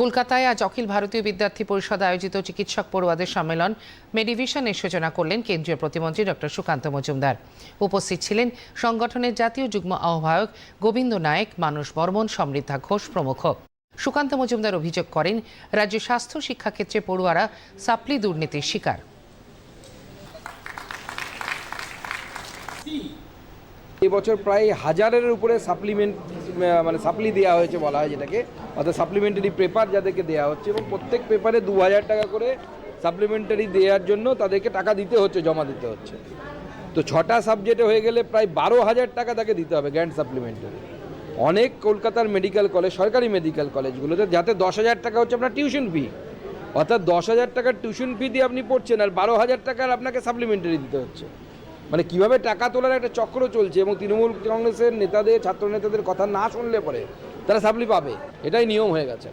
কলকাতায় আজ অখিল ভারতীয় বিদ্যার্থী পরিষদ আয়োজিত চিকিৎসক পড়ুয়াদের সম্মেলন মেডিভিশনের সূচনা করলেন কেন্দ্রীয় প্রতিমন্ত্রী ডক্টর সুকান্ত মজুমদার। উপস্থিত ছিলেন সংগঠনের জাতীয় যুগ্ম আহ্বায়ক গোবিন্দ নায়েক, মানস বর্মন, সমৃদ্ধা ঘোষ প্রমুখ। সুকান্ত মজুমদার অভিযোগ করেন, রাজ্য স্বাস্থ্য শিক্ষাক্ষেত্রে পড়ুয়ারা সাপ্লি দুর্নীতির শিকার। এবছর প্রায় 1000-এর উপরে সাপ্লি দেওয়া হয়েছে বলা হয়, যেটাকে অর্থাৎ সাপ্লিমেন্টারি পেপার যাদেরকে দেওয়া হচ্ছে, এবং প্রত্যেক পেপারে 2000 টাকা করে সাপ্লিমেন্টারি দেওয়ার জন্য তাদেরকে টাকা দিতে হচ্ছে, জমা দিতে হচ্ছে। তো 6টা সাবজেক্টে হয়ে গেলে প্রায় 12,000 টাকা তাকে দিতে হবে গ্র্যান্ড সাপ্লিমেন্টারি। অনেক কলকাতার মেডিকেল কলেজ, সরকারি মেডিকেল কলেজগুলোতে যাতে 10,000 টাকা হচ্ছে আপনার টিউশন ফি, অর্থাৎ 10,000 টাকার টিউশন ফি দিয়ে আপনি পড়ছেন আর 12,000 টাকার আপনাকে সাপ্লিমেন্টারি দিতে হচ্ছে। মানে কীভাবে টাকা তোলার একটা চক্র চলছে, এবং তৃণমূল কংগ্রেসের নেতাদের, ছাত্র নেতাদের কথা না শুনলে পরে তারা সাপ্লি পাবে, এটাই নিয়ম হয়ে গেছে।